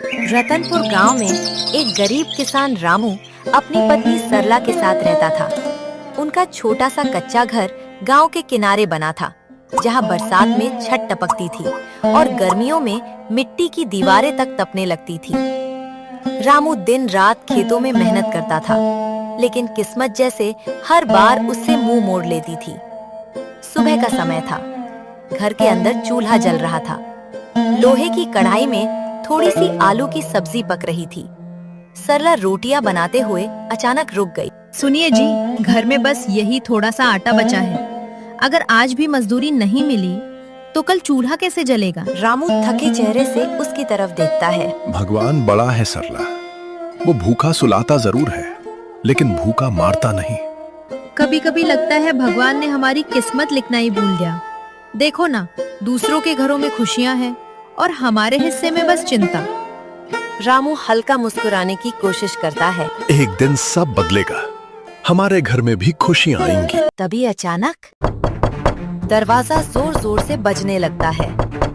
रतनपुर गांव में एक गरीब किसान रामू अपनी पत्नी सरला के साथ रहता था। उनका छोटा सा कच्चा घर गांव के किनारे बना था, जहां बरसात में छत टपकती थी और गर्मियों में मिट्टी की दीवारें तक तपने लगती थी। रामू दिन रात खेतों में मेहनत करता था, लेकिन किस्मत जैसे हर बार उससे मुंह मोड़ लेती थी। सुबह का समय था। घर के अंदर चूल्हा जल रहा था। लोहे की कढ़ाई में थोड़ी सी आलू की सब्जी पक रही थी। सरला रोटियां बनाते हुए अचानक रुक गई। सुनिए जी, घर में बस यही थोड़ा सा आटा बचा है। अगर आज भी मजदूरी नहीं मिली तो कल चूल्हा कैसे जलेगा? रामू थके चेहरे से उसकी तरफ देखता है। भगवान बड़ा है सरला, वो भूखा सुलाता जरूर है, लेकिन भूखा मारता नहीं। कभी कभी लगता है भगवान ने हमारी किस्मत लिखना ही भूल गया। देखो ना, दूसरों के घरों में खुशियां हैं और हमारे हिस्से में बस चिंता। रामू हल्का मुस्कुराने की कोशिश करता है। एक दिन सब बदलेगा, हमारे घर में भी खुशियां आएंगी। तभी अचानक दरवाजा जोर जोर से बजने लगता है।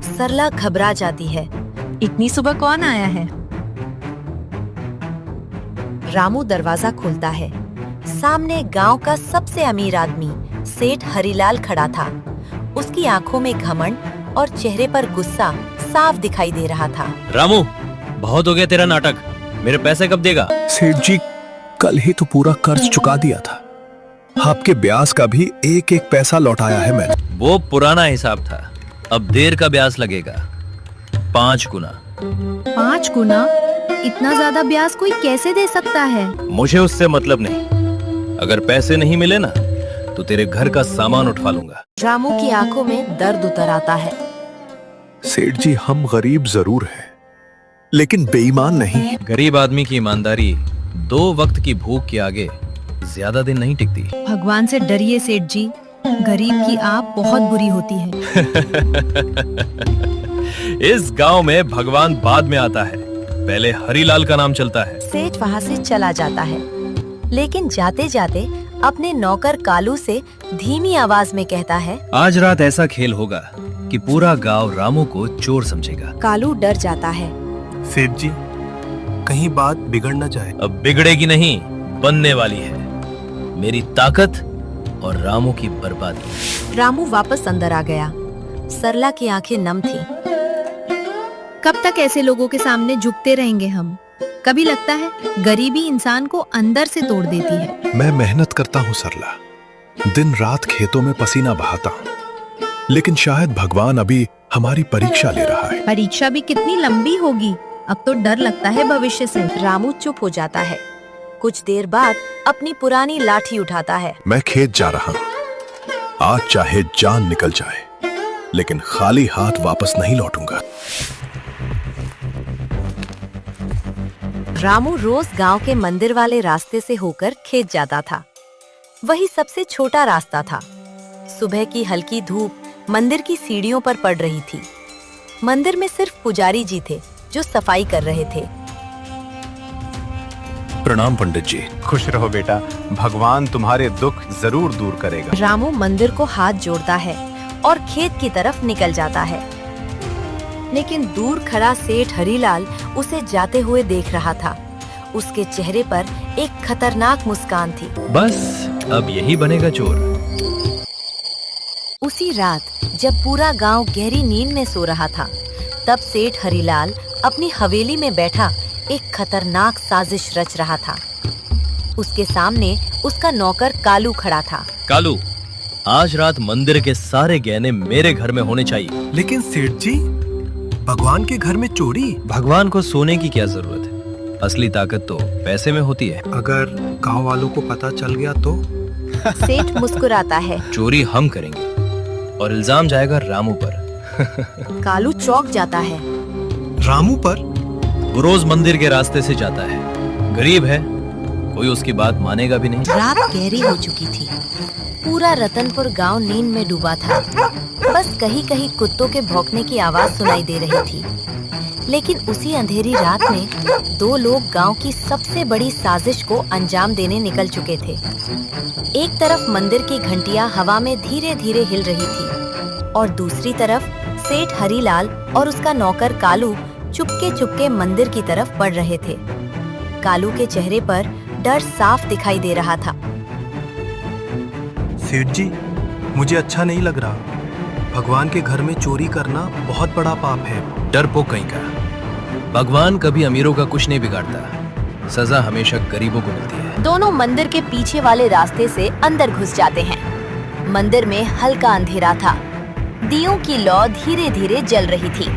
सरला घबरा जाती है। इतनी सुबह कौन आया है? रामू दरवाजा खोलता है। सामने गांव का सबसे अमीर आदमी सेठ हरिलाल खड़ा था। उसकी आंखों में घमंड और चेहरे पर गुस्सा साफ दिखाई दे रहा था। रामू, बहुत हो गया तेरा नाटक। मेरे पैसे कब देगा? सेठ जी, कल ही तो पूरा कर्ज चुका दिया था। आपके ब्याज का भी एक एक पैसा लौटाया है मैंने। वो पुराना हिसाब था, अब देर का ब्याज लगेगा 5 गुना। 5 गुना? इतना ज्यादा ब्याज कोई कैसे दे सकता है? मुझे उससे मतलब नहीं। अगर पैसे नहीं मिले ना तो तेरे घर का सामान उठवा लूंगा। रामू की आंखों में दर्द उतर आता है। सेठ जी, हम गरीब जरूर हैं, लेकिन बेईमान नहीं। गरीब आदमी की ईमानदारी 2 वक्त की भूख के आगे ज्यादा दिन नहीं टिकती। भगवान से डरिए सेठ जी, गरीब की आप बहुत बुरी होती है। इस गांव में भगवान बाद में आता है, पहले हरिलाल का नाम चलता है। सेठ वहाँ से चला जाता है, लेकिन जाते जाते अपने नौकर कालू से धीमी आवाज में कहता है, आज रात ऐसा खेल होगा कि पूरा गांव रामू को चोर समझेगा। कालू डर जाता है। सेठ जी, कहीं बात बिगड़ न जाए। अब बिगड़ेगी नहीं, बनने वाली है। मेरी ताकत और रामू की बर्बादी। रामू वापस अंदर आ गया। सरला की आंखें नम थीं। कब तक ऐसे लोगों के सामने झुकते रहेंगे हम? कभी लगता है गरीबी इंसान को अंदर से तोड़ देती है। मैं मेहनत करता हूँ सरला, दिन रात खेतों में पसीना बहाता हूँ, लेकिन शायद भगवान अभी हमारी परीक्षा ले रहा है। परीक्षा भी कितनी लंबी होगी? अब तो डर लगता है भविष्य से। रामू चुप हो जाता है। कुछ देर बाद अपनी पुरानी लाठी उठाता है। मैं खेत जा रहा हूँ, आज चाहे जान निकल जाए, लेकिन खाली हाथ वापस नहीं लौटूंगा। रामू रोज गांव के मंदिर वाले रास्ते से होकर खेत जाता था। वही सबसे छोटा रास्ता था। सुबह की हल्की धूप मंदिर की सीढ़ियों पर पड़ रही थी। मंदिर में सिर्फ पुजारी जी थे जो सफाई कर रहे थे। प्रणाम पंडित जी। खुश रहो बेटा, भगवान तुम्हारे दुख जरूर दूर करेगा। रामू मंदिर को हाथ जोड़ता है और खेत की तरफ निकल जाता है, लेकिन दूर खड़ा सेठ हरिलाल उसे जाते हुए देख रहा था। उसके चेहरे पर एक खतरनाक मुस्कान थी। बस अब यही बनेगा चोर। उसी रात जब पूरा गांव गहरी नींद में सो रहा था, तब सेठ हरिलाल अपनी हवेली में बैठा एक खतरनाक साजिश रच रहा था। उसके सामने उसका नौकर कालू खड़ा था। कालू, आज रात मंदिर के सारे गहने मेरे घर में होने चाहिए। लेकिन सेठ जी, भगवान के घर में चोरी? भगवान को सोने की क्या जरूरत है? असली ताकत तो पैसे में होती है। अगर गांव वालों को पता चल गया तो? सेठ मुस्कुराता है। चोरी हम करेंगे और इल्जाम जाएगा रामू पर। कालू चौंक जाता है। रामू पर? वो रोज मंदिर के रास्ते से जाता है, गरीब है, कोई उसकी बात मानेगा भी नहीं। रात गहरी हो चुकी थी। पूरा रतनपुर गांव नींद में डूबा था। बस कहीं कहीं कुत्तों के भौंकने की आवाज सुनाई दे रही थी। लेकिन उसी अंधेरी रात में 2 लोग गांव की सबसे बड़ी साजिश को अंजाम देने निकल चुके थे। एक तरफ मंदिर की घंटियां हवा में धीरे धीरे हिल रही थी और दूसरी तरफ सेठ हरिलाल और उसका नौकर कालू चुपके चुपके मंदिर की तरफ बढ़ रहे थे। कालू के चेहरे पर डर साफ दिखाई दे रहा था। सेठ जी, मुझे अच्छा नहीं लग रहा। भगवान के घर में चोरी करना बहुत बड़ा पाप है। डरपोक कहीं का। भगवान कभी अमीरों का कुछ नहीं बिगाड़ता। सजा हमेशा गरीबों को मिलती है। दोनों मंदिर के पीछे वाले रास्ते से अंदर घुस जाते हैं। मंदिर में हल्का अंधेरा था। दियों की लौ धीरे धीरे जल रही थी।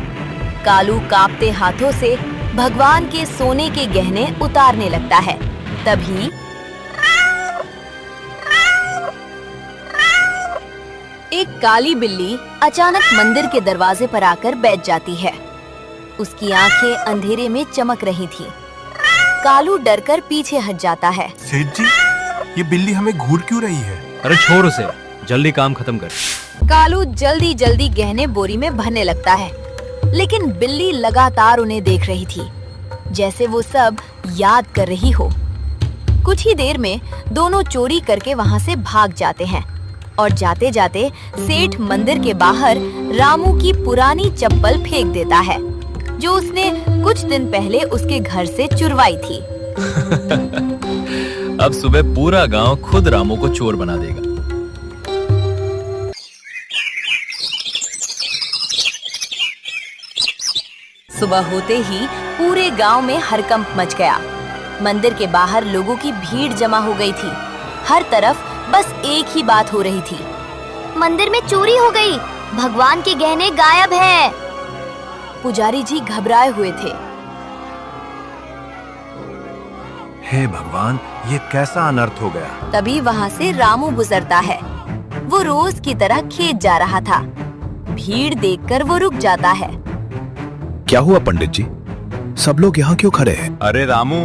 कालू कांपते हाथों से भगवान के सोने के गहने उतारने लगता है। तभी एक काली बिल्ली अचानक मंदिर के दरवाजे पर आकर बैठ जाती है। उसकी आंखें अंधेरे में चमक रही थी। कालू डरकर पीछे हट जाता है। सेठ जी, ये बिल्ली हमें घूर क्यों रही है? अरे छोड़ उसे, जल्दी काम खत्म कर। कालू जल्दी जल्दी गहने बोरी में भरने लगता है, लेकिन बिल्ली लगातार उन्हें देख रही थी, जैसे वो सब याद कर रही हो। कुछ ही देर में दोनों चोरी करके वहां से भाग जाते हैं और जाते जाते सेठ मंदिर के बाहर रामू की पुरानी चप्पल फेंक देता है, जो उसने कुछ दिन पहले उसके घर से चुरवाई थी। अब सुबह पूरा गांव खुद रामू को चोर बना देगा। सुबह होते ही पूरे गांव में हड़कंप मच गया। मंदिर के बाहर लोगों की भीड़ जमा हो गई थी। हर तरफ बस एक ही बात हो रही थी, मंदिर में चोरी हो गई, भगवान के गहने गायब हैं। पुजारी जी घबराए हुए थे। हे भगवान, ये कैसा अनर्थ हो गया? तभी वहां से रामू गुजरता है। वो रोज की तरह खेत जा रहा था। भीड़ देखकर वो रुक जाता है। क्या हुआ पंडित जी? सब लोग यहाँ क्यों खड़े हैं? अरे रामू,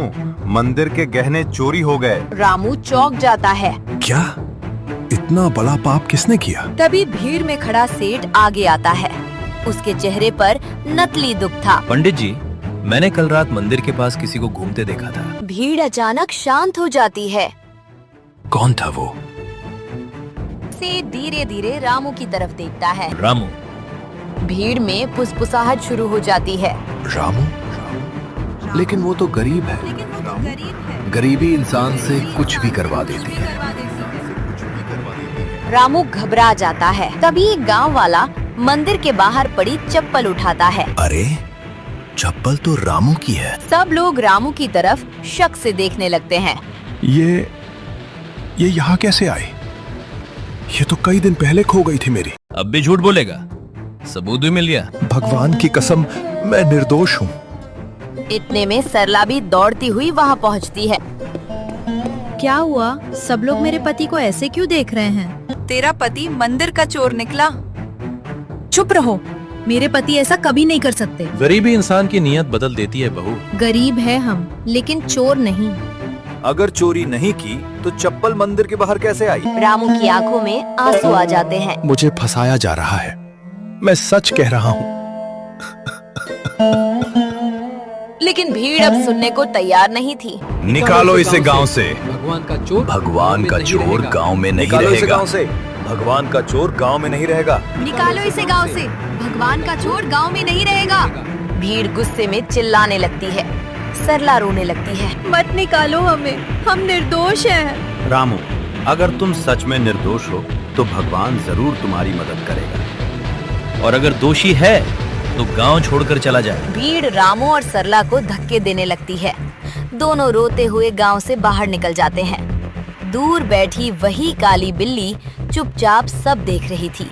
मंदिर के गहने चोरी हो गए। रामू चौंक जाता है। क्या? इतना बड़ा पाप किसने किया? तभी भीड़ में खड़ा सेठ आगे आता है। उसके चेहरे पर नकली दुख था। पंडित जी, मैंने कल रात मंदिर के पास किसी को घूमते देखा था। भीड़ अचानक शांत हो जाती है। कौन था वो? सेठ धीरे धीरे रामू की तरफ देखता है। रामू? भीड़ में फुसफुसाहट शुरू हो जाती है। रामू? लेकिन वो तो गरीब है। गरीबी इंसान से कुछ भी करवा देती है। रामू घबरा जाता है। तभी एक गांव वाला मंदिर के बाहर पड़ी चप्पल उठाता है। अरे, चप्पल तो रामू की है। सब लोग रामू की तरफ शक से देखने लगते हैं। ये यहाँ कैसे आई? ये तो कई दिन पहले खो गई थी मेरी। अब भी झूठ बोलेगा? सबूत भी मिल गया। भगवान की कसम, मैं निर्दोष हूँ। इतने में सरला भी दौड़ती हुई वहाँ पहुँचती है। क्या हुआ? सब लोग मेरे पति को ऐसे क्यों देख रहे हैं? तेरा पति मंदिर का चोर निकला। चुप रहो, मेरे पति ऐसा कभी नहीं कर सकते। गरीबी इंसान की नीयत बदल देती है बहू। गरीब है हम, लेकिन चोर नहीं। अगर चोरी नहीं की तो चप्पल मंदिर के बाहर कैसे आई? रामू की आंखों में आंसू आ जाते हैं। मुझे फंसाया जा रहा है। मैं सच कह रहा हूँ। लेकिन भीड़ अब सुनने को तैयार नहीं थी। निकालो इसे गांव से। भगवान का चोर भगवान का चोर गांव में नहीं निकालो इसे रहेगा। गांव से। भगवान का चोर गांव में नहीं रहेगा। निकालो इसे गांव से। भगवान का चोर गांव में नहीं रहेगा। भीड़ गुस्से में चिल्लाने लगती है। सरला रोने लगती है। मत निकालो हमें, हम निर्दोष हैं। रामू, अगर तुम सच में निर्दोष हो तो भगवान जरूर तुम्हारी मदद करेगा। और अगर दोषी है तो गांव छोड़कर चला जाए। भीड़ रामू और सरला को धक्के देने लगती है। दोनों रोते हुए गांव से बाहर निकल जाते हैं। दूर बैठी वही काली बिल्ली चुपचाप सब देख रही थी।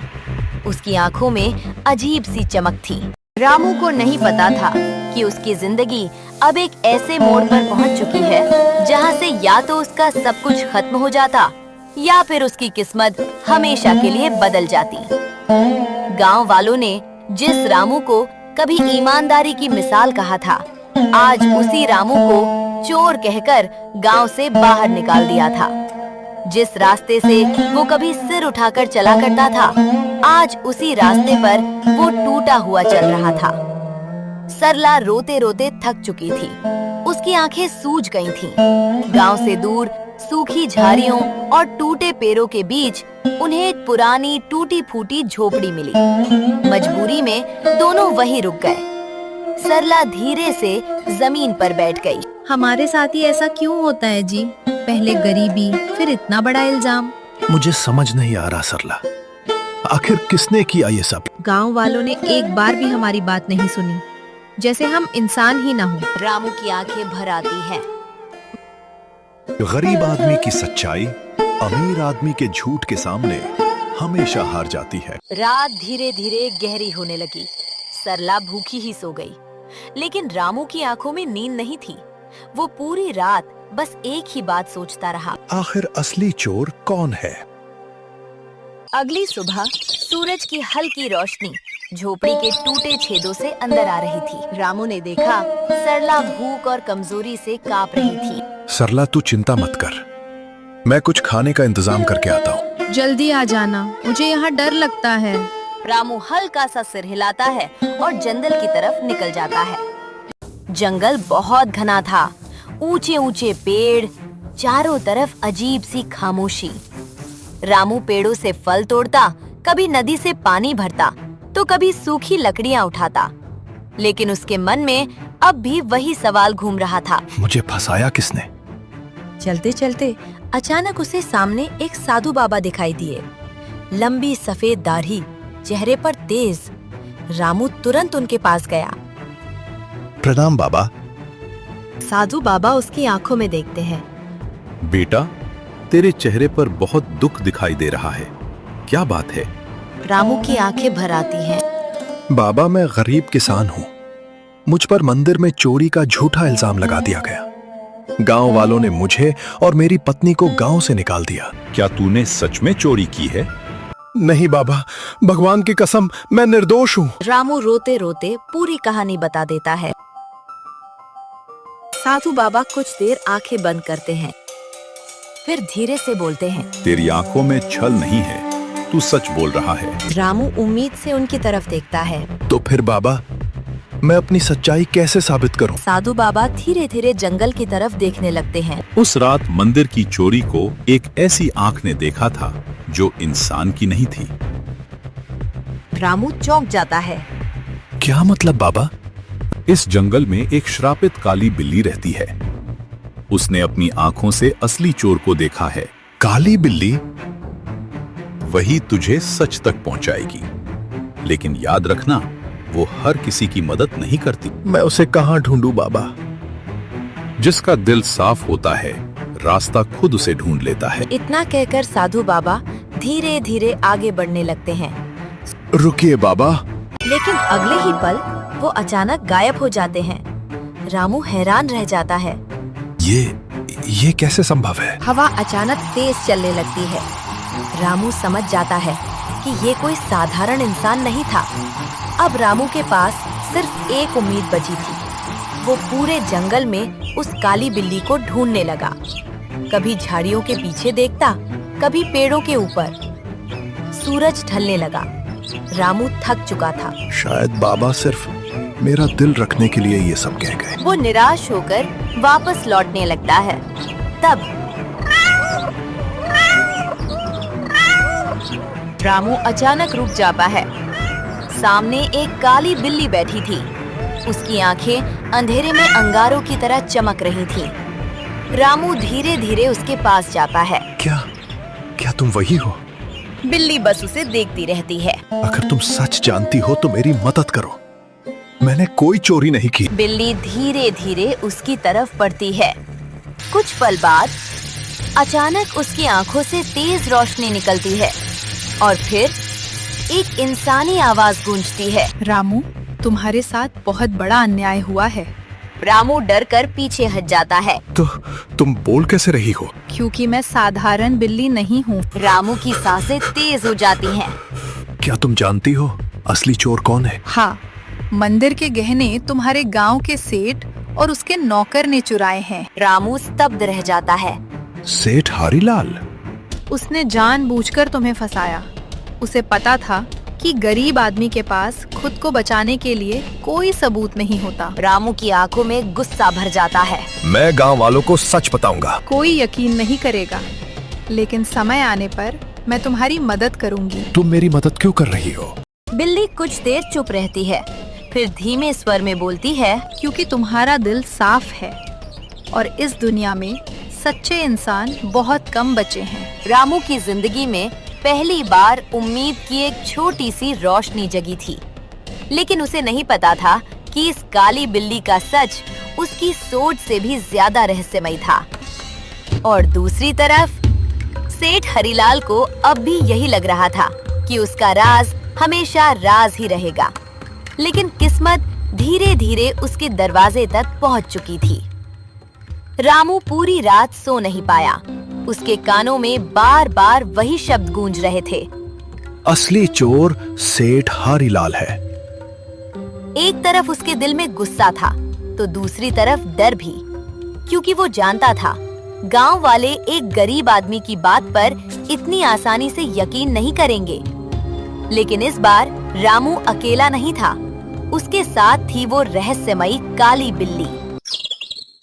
उसकी आंखों में अजीब सी चमक थी। रामू को नहीं पता था कि उसकी जिंदगी अब एक ऐसे मोड़ पर पहुंच चुकी है जहां से या तो उसका सब कुछ खत्म हो जाता या फिर उसकी किस्मत हमेशा के लिए बदल जाती। गांव वालों ने जिस रामू को कभी ईमानदारी की मिसाल कहा था, आज उसी रामू को चोर कहकर गांव से बाहर निकाल दिया था। जिस रास्ते से वो कभी सिर उठाकर चला करता था, आज उसी रास्ते पर वो टूटा हुआ चल रहा था। सरला रोते रोते थक चुकी थी। उसकी आंखें सूज गई थीं। गांव से दूर सूखी झाड़ियों और टूटे पेड़ों के बीच उन्हें एक पुरानी टूटी फूटी झोपड़ी मिली। मजबूरी में दोनों वहीं रुक गए। सरला धीरे से जमीन पर बैठ गई। हमारे साथ ही ऐसा क्यों होता है जी? पहले गरीबी, फिर इतना बड़ा इल्जाम। मुझे समझ नहीं आ रहा सरला, आखिर किसने किया ये सब? गांव वालों ने एक बार भी हमारी बात नहीं सुनी, जैसे हम इंसान ही ना हो। रामू की आंखें भर आती हैं। गरीब आदमी की सच्चाई अमीर आदमी के झूठ के सामने हमेशा हार जाती है। रात धीरे धीरे गहरी होने लगी। सरला भूखी ही सो गई, लेकिन रामू की आंखों में नींद नहीं थी। वो पूरी रात बस एक ही बात सोचता रहा। आखिर असली चोर कौन है? अगली सुबह सूरज की हल्की रोशनी झोपड़ी के टूटे छेदों से अंदर आ रही थी। रामू ने देखा सरला भूख और कमजोरी से कांप रही थी। सरला तू चिंता मत कर, मैं कुछ खाने का इंतजाम करके आता हूँ। जल्दी आ जाना, मुझे यहाँ डर लगता है। रामू हल्का सा सिर हिलाता है और जंगल की तरफ निकल जाता है। जंगल बहुत घना था, ऊंचे ऊंचे पेड़, चारों तरफ अजीब सी खामोशी। रामू पेड़ों से फल तोड़ता, कभी नदी से पानी भरता, तो कभी सूखी लकड़ियां उठाता, लेकिन उसके मन में अब भी वही सवाल घूम रहा था। मुझे फंसाया किसने? चलते चलते अचानक उसे सामने एक साधु बाबा दिखाई दिए। लंबी सफेद दाढ़ी, चेहरे पर तेज। रामू तुरंत उनके पास गया। प्रणाम बाबा। साधु बाबा उसकी आंखों में देखते हैं। बेटा, तेरे चेहरे पर बहुत दुख दिखाई दे रहा है, क्या बात है? रामू की आंखें भर आती हैं। बाबा, मैं गरीब किसान हूँ। मुझ पर मंदिर में चोरी का झूठा इल्जाम लगा दिया गया। गांव वालों ने मुझे और मेरी पत्नी को गांव से निकाल दिया। क्या तूने सच में चोरी की है? नहीं बाबा, भगवान की कसम, मैं निर्दोष हूँ। रामू रोते रोते पूरी कहानी बता देता है। साधु बाबा कुछ देर आंखें बंद करते हैं, फिर धीरे से बोलते हैं, तेरी आंखों में छल नहीं है, तू सच बोल रहा है। रामू उम्मीद से उनकी तरफ देखता है। तो फिर बाबा, मैं अपनी सच्चाई कैसे साबित करूं? साधु बाबा धीरे धीरे जंगल की तरफ देखने लगते हैं। उस रात मंदिर की चोरी को एक ऐसी आंख ने देखा था जो इंसान की नहीं थी। रामू चौंक जाता है। क्या मतलब बाबा? इस जंगल में एक श्रापित काली बिल्ली रहती है। उसने अपनी आंखों से असली चोर को देखा है। काली बिल्ली? वही तुझे सच तक पहुंचाएगी, लेकिन याद रखना, वो हर किसी की मदद नहीं करती। मैं उसे कहाँ ढूंढूं बाबा? जिसका दिल साफ होता है, रास्ता खुद उसे ढूंढ लेता है। इतना कहकर साधु बाबा धीरे धीरे आगे बढ़ने लगते हैं। रुकिए बाबा। लेकिन अगले ही पल वो अचानक गायब हो जाते हैं। रामू हैरान रह जाता है। ये कैसे संभव है? हवा अचानक तेज चलने लगती है। रामू समझ जाता है कि ये कोई साधारण इंसान नहीं था। अब रामू के पास सिर्फ एक उम्मीद बची थी। वो पूरे जंगल में उस काली बिल्ली को ढूंढने लगा। कभी झाड़ियों के पीछे देखता, कभी पेड़ों के ऊपर। सूरज ढलने लगा। रामू थक चुका था। शायद बाबा सिर्फ मेरा दिल रखने के लिए ये सब कह गए। वो निराश होकर वापस लौटने लगता है। तब रामू अचानक रुक जाता है। सामने एक काली बिल्ली बैठी थी। उसकी आंखें अंधेरे में अंगारों की तरह चमक रही थी। रामू धीरे धीरे उसके पास जाता है। क्या तुम वही हो? बिल्ली बस उसे देखती रहती है। अगर तुम सच जानती हो तो मेरी मदद करो। मैंने कोई चोरी नहीं की। बिल्ली धीरे धीरे उसकी तरफ बढ़ती है। कुछ पल बाद अचानक उसकी आंखों से तेज रोशनी निकलती है और फिर एक इंसानी आवाज गूंजती है। रामू, तुम्हारे साथ बहुत बड़ा अन्याय हुआ है। रामू डरकर पीछे हट जाता है। तो तुम बोल कैसे रही हो? क्योंकि मैं साधारण बिल्ली नहीं हूँ। रामू की सांसें तेज हो जाती हैं। क्या तुम जानती हो असली चोर कौन है? हाँ, मंदिर के गहने तुम्हारे गांव के सेठ और उसके नौकर ने चुराए हैं। रामू स्तब्ध रह जाता है। सेठ हरिलाल? उसने जानबूझकर तुम्हें फंसाया। उसे पता था कि गरीब आदमी के पास खुद को बचाने के लिए कोई सबूत नहीं होता। रामू की आंखों में गुस्सा भर जाता है। मैं गांव वालों को सच बताऊंगा। कोई यकीन नहीं करेगा, लेकिन समय आने पर मैं तुम्हारी मदद करूंगी। तुम मेरी मदद क्यों कर रही हो? बिल्ली कुछ देर चुप रहती है, फिर धीमे स्वर में बोलती है, क्योंकि तुम्हारा दिल साफ है और इस दुनिया में सच्चे इंसान बहुत कम बचे हैं। रामू की जिंदगी में पहली बार उम्मीद की एक छोटी सी रोशनी जगी थी, लेकिन उसे नहीं पता था कि इस काली बिल्ली का सच उसकी सोच से भी ज्यादा रहस्यमयी था। और दूसरी तरफ सेठ हरिलाल को अब भी यही लग रहा था कि उसका राज हमेशा राज ही रहेगा, लेकिन किस्मत धीरे धीरे उसके दरवाजे तक पहुंच चुकी थी। रामू पूरी रात सो नहीं पाया। उसके कानों में बार बार वही शब्द गूंज रहे थे, असली चोर सेठ हरिलाल है। एक तरफ उसके दिल में गुस्सा था तो दूसरी तरफ डर भी, क्योंकि वो जानता था गांव वाले एक गरीब आदमी की बात पर इतनी आसानी से यकीन नहीं करेंगे। लेकिन इस बार रामू अकेला नहीं था, उसके साथ थी वो रहस्यमयी काली बिल्ली।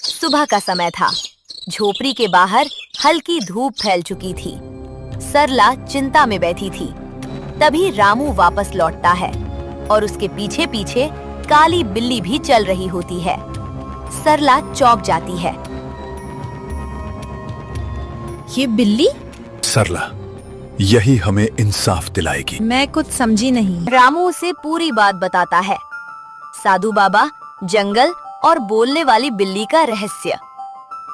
सुबह का समय था। झोपड़ी के बाहर हल्की धूप फैल चुकी थी। सरला चिंता में बैठी थी। तभी रामू वापस लौटता है और उसके पीछे पीछे काली बिल्ली भी चल रही होती है। सरला चौंक जाती है। ये बिल्ली? सरला, यही हमें इंसाफ दिलाएगी। मैं कुछ समझी नहीं। रामू उसे पूरी बात बताता है। साधु बाबा, जंगल और बोलने वाली बिल्ली का रहस्य।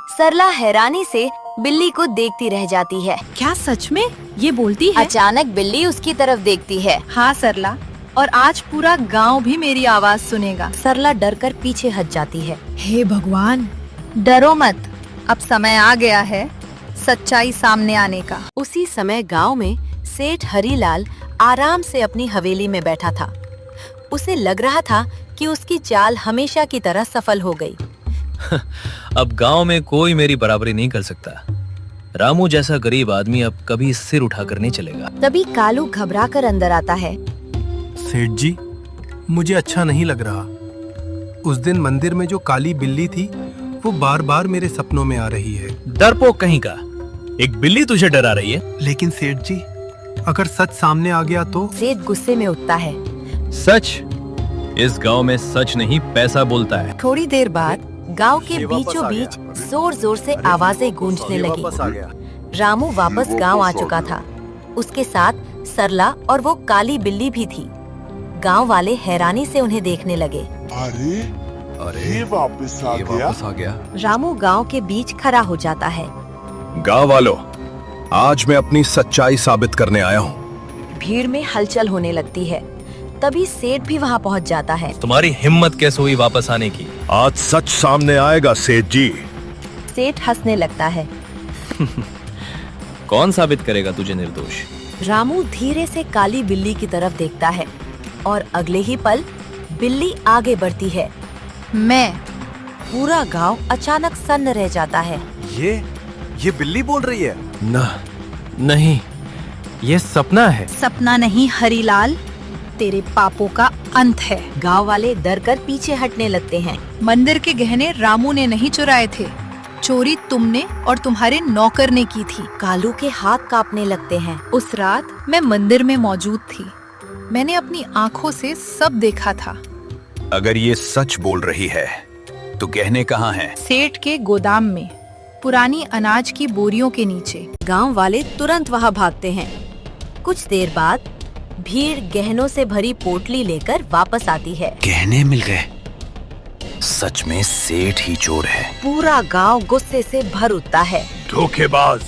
सरला हैरानी से बिल्ली को देखती रह जाती है। क्या सच में ये बोलती है? अचानक बिल्ली उसकी तरफ देखती है। हाँ सरला, और आज पूरा गांव भी मेरी आवाज सुनेगा। सरला डरकर पीछे हट जाती है। हे भगवान! डरो मत, अब समय आ गया है सच्चाई सामने आने का। उसी समय गांव में सेठ हरीलाल आराम से अपनी हवेली में बैठा था। उसे लग रहा था कि उसकी चाल हमेशा की तरह सफल हो गई। अब गांव में कोई मेरी बराबरी नहीं कर सकता। रामू जैसा गरीब आदमी अब कभी सिर उठाकर नहीं चलेगा। तभी कालू घबराकर अंदर आता है। सेठ जी, मुझे अच्छा नहीं लग रहा। उस दिन मंदिर में जो काली बिल्ली थी वो बार बार मेरे सपनों में आ रही है। डरपोक कहीं का, एक बिल्ली तुझे डरा रही है? लेकिन सेठ जी, अगर सच सामने आ गया तो? सेठ गुस्से में उठता है। सच? इस गांव में सच नहीं पैसा बोलता है। थोड़ी देर बाद गांव के बीचों बीच जोर जोर से आवाजें गूंजने लगी। रामू वापस गांव आ चुका था। उसके साथ सरला और वो काली बिल्ली भी थी। गांव वाले हैरानी से उन्हें देखने लगे। अरे ये वापस आ गया। रामू गांव के बीच खड़ा हो जाता है। गांव वालों, आज मैं अपनी सच्चाई साबित करने आया हूँ। भीड़ में हलचल होने लगती है। तभी सेठ भी वहाँ पहुँच जाता है। तुम्हारी हिम्मत कैसे हुई वापस आने की? आज सच सामने आएगा सेठ जी। सेठ हंसने लगता है। कौन साबित करेगा तुझे निर्दोष? रामू धीरे से काली बिल्ली की तरफ देखता है और अगले ही पल बिल्ली आगे बढ़ती है। मैं। पूरा गांव अचानक सन्न रह जाता है। ये बिल्ली बोल रही है? नहीं, ये सपना है। सपना नहीं हरीलाल, तेरे पापों का अंत है। गांव वाले डर कर पीछे हटने लगते हैं। मंदिर के गहने रामू ने नहीं चुराए थे, चोरी तुमने और तुम्हारे नौकर ने की थी। कालू के हाथ कांपने लगते हैं। उस रात मैं मंदिर में मौजूद थी। मैंने अपनी आँखों से सब देखा था। अगर ये सच बोल रही है तो गहने कहाँ हैं? सेठ के गोदाम में, पुरानी अनाज की बोरियों के नीचे। गांव वाले तुरंत वहां भागते हैं। कुछ देर बाद भीड़ गहनों से भरी पोटली लेकर वापस आती है। गहने मिल गए। सच में सेठ ही चोर है। पूरा गांव गुस्से से भर उठता है। धोखेबाज,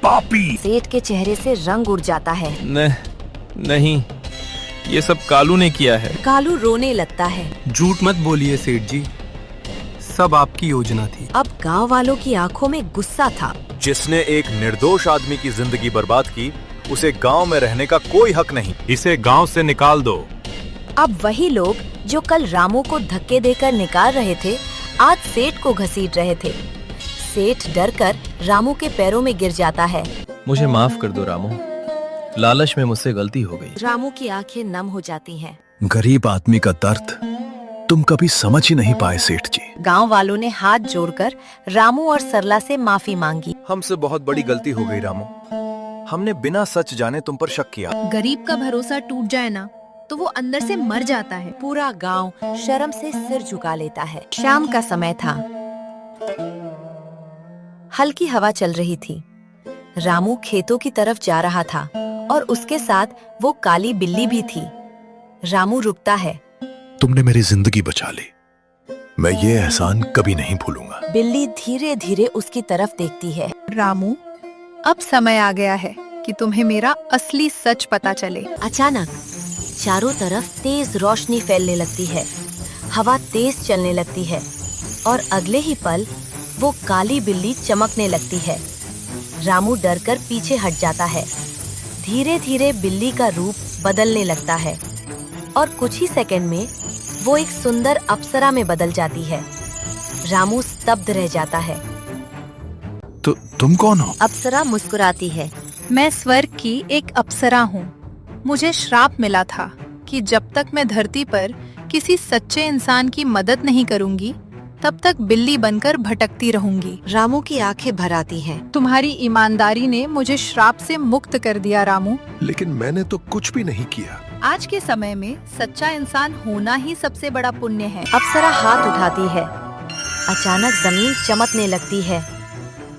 पापी! सेठ के चेहरे से रंग उड़ जाता है। नहीं, ये सब कालू ने किया है। कालू रोने लगता है। झूठ मत बोलिए सेठ जी, सब आपकी योजना थी। अब गांव वालों की आंखों में गुस्सा था। जिसने एक निर्दोष आदमी की जिंदगी बर्बाद की, उसे गांव में रहने का कोई हक नहीं। इसे गांव से निकाल दो। अब वही लोग जो कल रामू को धक्के देकर निकाल रहे थे, आज सेठ को घसीट रहे थे। सेठ डरकर रामू के पैरों में गिर जाता है। मुझे माफ कर दो रामू, लालच में मुझसे गलती हो गई। रामू की आंखें नम हो जाती हैं। गरीब आदमी का दर्द तुम कभी समझ ही नहीं पाए सेठ जी। गांव वालों ने हाथ जोड़कर रामू और सरला से माफी मांगी। हमसे बहुत बड़ी गलती हो गई रामू। हमने बिना सच जाने तुम पर शक किया। गरीब का भरोसा टूट जाए ना तो वो अंदर से मर जाता है। पूरा गांव शर्म से सिर झुका लेता है। शाम का समय था। हल्की हवा चल रही थी। रामू खेतों की तरफ जा रहा था और उसके साथ वो काली बिल्ली भी थी। रामू रुकता है। तुमने मेरी जिंदगी बचा ली, मैं ये एहसान कभी नहीं भूलूंगा। बिल्ली धीरे धीरे उसकी तरफ देखती है। रामू, अब समय आ गया है कि तुम्हें मेरा असली सच पता चले। अचानक चारों तरफ तेज रोशनी फैलने लगती है। हवा तेज चलने लगती है और अगले ही पल वो काली बिल्ली चमकने लगती है। रामू डरकर पीछे हट जाता है। धीरे धीरे बिल्ली का रूप बदलने लगता है और कुछ ही सेकंड में वो एक सुंदर अप्सरा में बदल जाती है। रामू स्तब्ध रह जाता है। तो तुम कौन हो? अप्सरा मुस्कुराती है। मैं स्वर्ग की एक अप्सरा हूँ। मुझे श्राप मिला था कि जब तक मैं धरती पर किसी सच्चे इंसान की मदद नहीं करूंगी, तब तक बिल्ली बनकर भटकती रहूंगी। रामू की आंखें भर आती हैं। तुम्हारी ईमानदारी ने मुझे श्राप से मुक्त कर दिया रामू। लेकिन मैंने तो कुछ भी नहीं किया। आज के समय में सच्चा इंसान होना ही सबसे बड़ा पुण्य है। अप्सरा हाथ उठाती है। अचानक जमीन चमकने लगती है।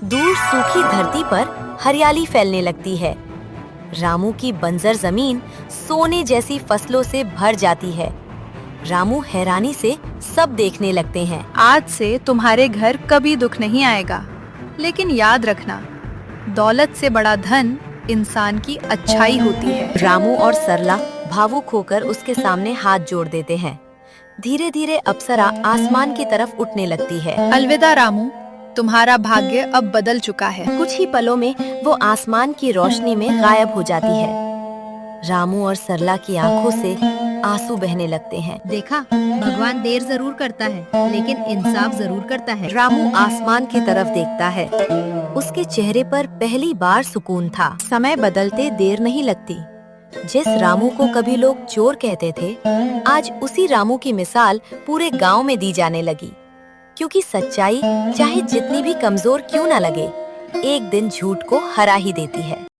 दूर सूखी धरती पर हरियाली फैलने लगती है। रामू की बंजर जमीन सोने जैसी फसलों से भर जाती है। रामू हैरानी से सब देखने लगते हैं। आज से तुम्हारे घर कभी दुख नहीं आएगा, लेकिन याद रखना, दौलत से बड़ा धन इंसान की अच्छाई होती है। रामू और सरला भावुक होकर उसके सामने हाथ जोड़ देते हैं। धीरे धीरे अप्सरा आसमान की तरफ उठने लगती है। अलविदा रामू, तुम्हारा भाग्य अब बदल चुका है। कुछ ही पलों में वो आसमान की रोशनी में गायब हो जाती है। रामू और सरला की आंखों से आंसू बहने लगते हैं। देखा, भगवान देर जरूर करता है लेकिन इंसाफ जरूर करता है। रामू आसमान की तरफ देखता है। उसके चेहरे पर पहली बार सुकून था। समय बदलते देर नहीं लगती। जिस रामू को कभी लोग चोर कहते थे, आज उसी रामू की मिसाल पूरे गांव में दी जाने लगी। क्योंकि सच्चाई चाहे जितनी भी कमजोर क्यों न लगे, एक दिन झूठ को हरा ही देती है।